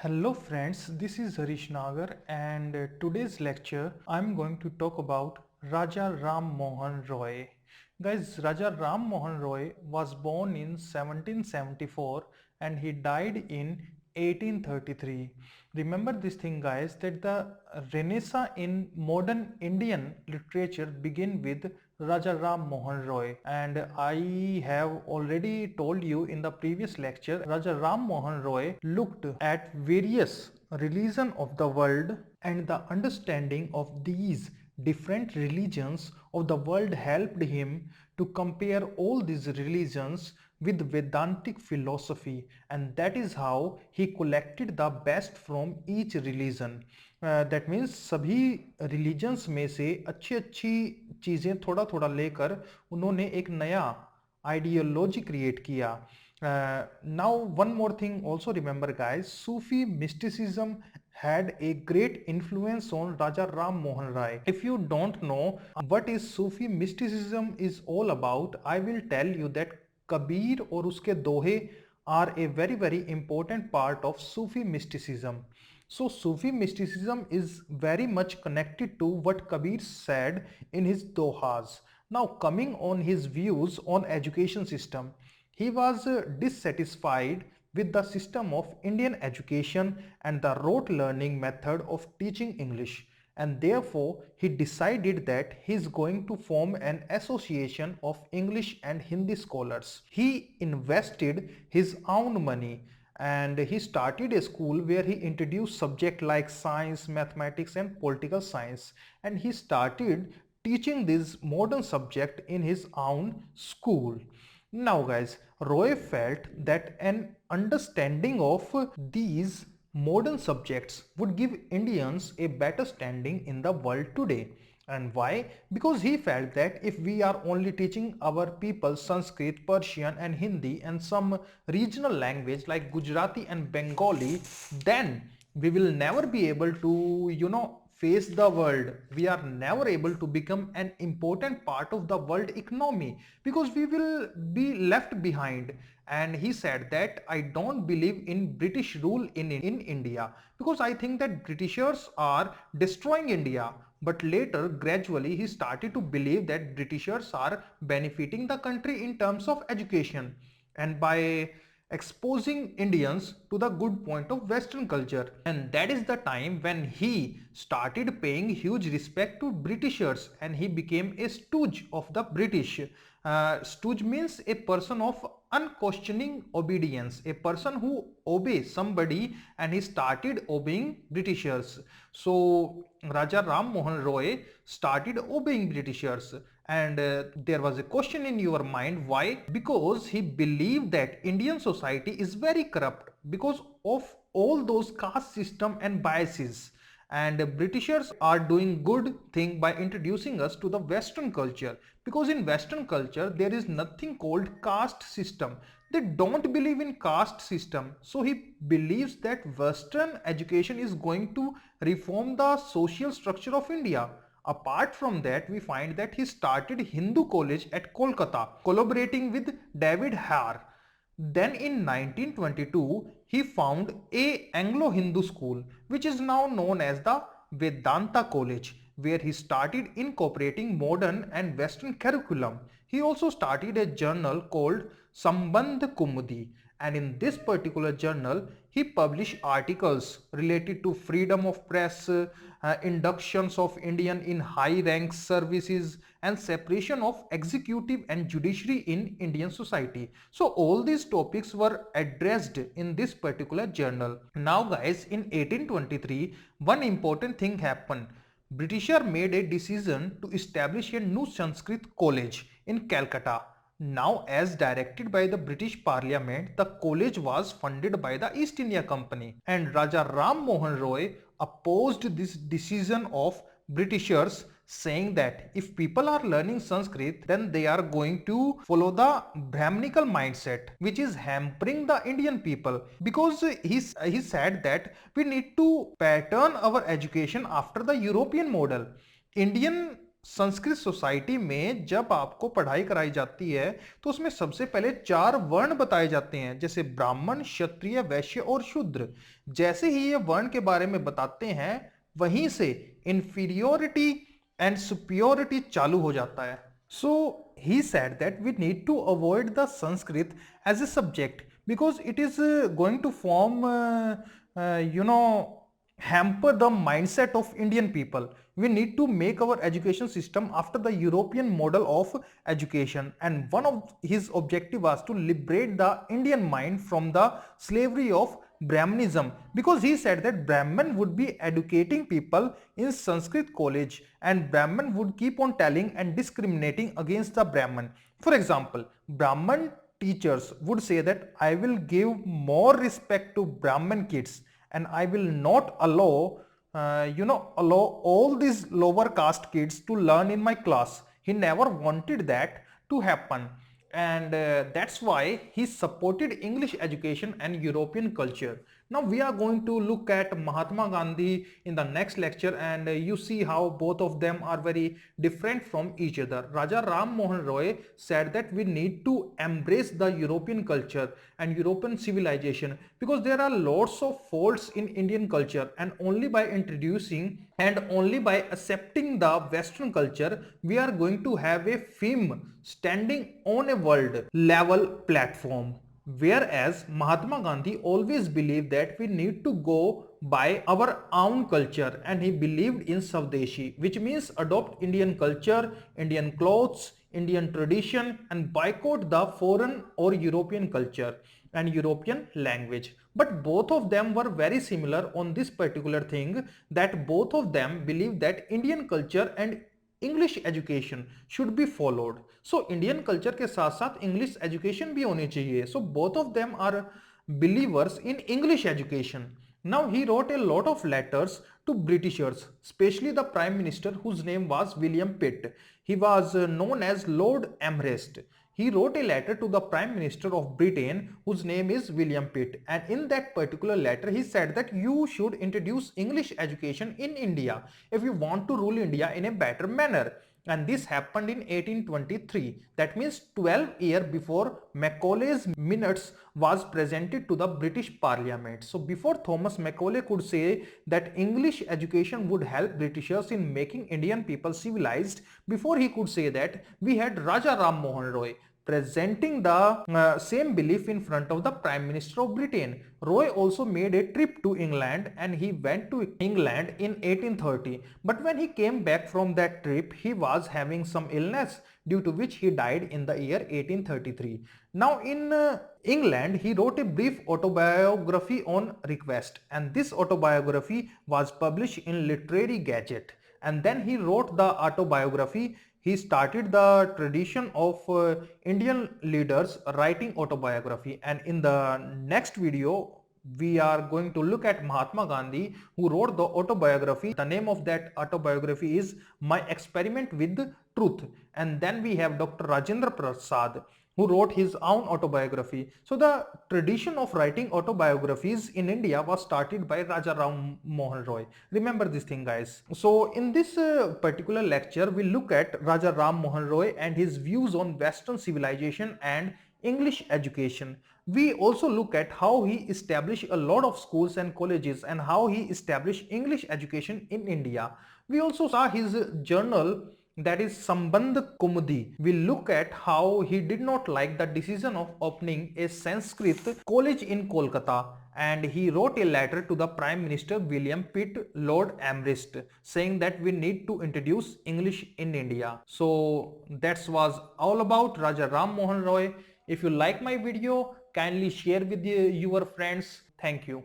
Hello friends, this is Harish Nagar and today's lecture I'm going to talk about Raja Ram Mohan Roy. Guys, Raja Ram Mohan Roy was born in 1774 and he died in 1833. Remember this thing guys that the renaissance in modern Indian literature began with Raja Ram Mohan Roy, and I have already told you in the previous lecture Raja Ram Mohan Roy looked at various religions of the world, and the understanding of these different religions of the world helped him to compare all these religions with Vedantic philosophy, and that is how he collected the best from each religion. That means सभी religions में से अच्छी अच्छी चीज़ें थोड़ा थोड़ा लेकर उन्होंने एक नया ideology create किया. Now one more thing also remember guys, Sufi mysticism had a great influence on Raja Ram Mohan Rai. If you don't know what is Sufi mysticism is all about, I will tell you that Kabir और उसके दोहे are a very important part of Sufi mysticism. So Sufi mysticism is very much connected to what Kabir said in his dohas. Now coming on his views on education system, he was dissatisfied with the system of Indian education and the rote learning method of teaching English, and therefore he decided that he is going to form an association of English and Hindi scholars. He invested his own money and he started a school where he introduced subjects like science, mathematics and political science, and he started teaching this modern subject in his own school. Now guys, Roy felt that an understanding of these modern subjects would give Indians a better standing in the world today. And why? Because he felt that if we are only teaching our people Sanskrit, Persian and Hindi and some regional language like Gujarati and Bengali, then we will never be able to, face the world. We are never able to become an important part of the world economy because we will be left behind. And he said that I don't believe in British rule in India because I think that Britishers are destroying India. But later, gradually, he started to believe that Britishers are benefiting the country in terms of education and by exposing Indians to the good point of Western culture. And that is the time when he started paying huge respect to Britishers and he became a stooge of the British. Stooge means a person of unquestioning obedience, a person who obeys somebody, and he started obeying Britishers. So Raja Ram Mohan Roy started obeying Britishers, and there was a question in your mind why? Because he believed that Indian society is very corrupt because of all those caste system and biases, and Britishers are doing good thing by introducing us to the Western culture, because in Western culture there is nothing called caste system. They don't believe in caste system, so he believes that Western education is going to reform the social structure of India. Apart from that, we find that he started Hindu College at Kolkata, collaborating with David Hare. Then in 1922, he found a Anglo-Hindu school, which is now known as the Vedanta College, where he started incorporating modern and Western curriculum. He also started a journal called Sambandh Kumudi, and in this particular journal, he published articles related to freedom of press, inductions of Indian in high ranks services, and separation of executive and judiciary in Indian society. So all these topics were addressed in this particular journal. Now guys, in 1823, one important thing happened. Britisher made a decision to establish a new Sanskrit college in Calcutta. Now, as directed by the British Parliament, the college was funded by the East India Company, and Raja Ram Mohan Roy opposed this decision of Britishers, saying that if people are learning Sanskrit, then they are going to follow the Brahminical mindset, which is hampering the Indian people, because he said that we need to pattern our education after the European model. Indian Sanskrit society में जब आपको पढ़ाई कराई जाती है तो उसमें सबसे पहले 4 वर्ण बताए जाते हैं, जैसे ब्राह्मण, क्षत्रिय, वैश्य और शूद्र। जैसे ही ये वर्ण के बारे में बताते हैं, वहीं से इंफीरियोरिटी एंड सुपियोरिटी चालू हो जाता है। सो he said that we need to avoid the Sanskrit as a subject because it is going to form hamper the mindset of Indian people. We need to make our education system after the European model of education, and one of his objective was to liberate the Indian mind from the slavery of Brahmanism, because he said that Brahman would be educating people in Sanskrit college and Brahman would keep on telling and discriminating against the Brahman. For example, Brahman teachers would say that I will give more respect to Brahman kids and I will not allow all these lower caste kids to learn in my class. He never wanted that to happen, and that's why he supported English education and European culture. Now we are going to look at Mahatma Gandhi in the next lecture, and you see how both of them are very different from each other. Raja Ram Mohan Roy said that we need to embrace the European culture and European civilization because there are lots of faults in Indian culture, and only by introducing and only by accepting the Western culture we are going to have a film standing on a world level platform. Whereas Mahatma Gandhi always believed that we need to go by our own culture, and he believed in Swadeshi, which means adopt Indian culture, Indian clothes, Indian tradition and boycott the foreign or European culture and European language. But both of them were very similar on this particular thing, that both of them believed that Indian culture and English education should be followed. So Indian culture के साथ साथ English education भी होनी चाहिए. So both of them are believers in English education. Now he wrote a lot of letters to Britishers, especially the Prime Minister whose name was William Pitt. He was known as Lord Amherst. He wrote a letter to the Prime Minister of Britain whose name is William Pitt, and in that particular letter he said that you should introduce English education in India if you want to rule India in a better manner. And this happened in 1823. That means 12 years before Macaulay's Minutes was presented to the British Parliament. So before Thomas Macaulay could say that English education would help Britishers in making Indian people civilized, before he could say that, we had Raja Ram Mohan Roy presenting the same belief in front of the Prime Minister of Britain. Roy also made a trip to England, and he went to England in 1830. But when he came back from that trip, he was having some illness, due to which he died in the year 1833. Now in England, he wrote a brief autobiography on request, and this autobiography was published in Literary Gazette. And then he wrote the autobiography. He started the tradition of Indian leaders writing autobiography, and in the next video we are going to look at Mahatma Gandhi, who wrote the autobiography. The name of that autobiography is My Experiment with Truth. And then we have Dr. Rajendra Prasad, who wrote his own autobiography. So the tradition of writing autobiographies in India was started by Raja Ram Mohan Roy. Remember this thing, guys. So in this particular lecture, we look at Raja Ram Mohan Roy and his views on Western civilization and English education. We also look at how he established a lot of schools and colleges and how he established English education in India. We also saw his journal, that is Sambandh Kumudi. We look at how he did not like the decision of opening a Sanskrit college in Kolkata, and he wrote a letter to the Prime Minister William Pitt, Lord Amherst, saying that we need to introduce English in India. So that was all about Raja Ram Mohan Roy. If you like my video, kindly share with your friends. Thank you.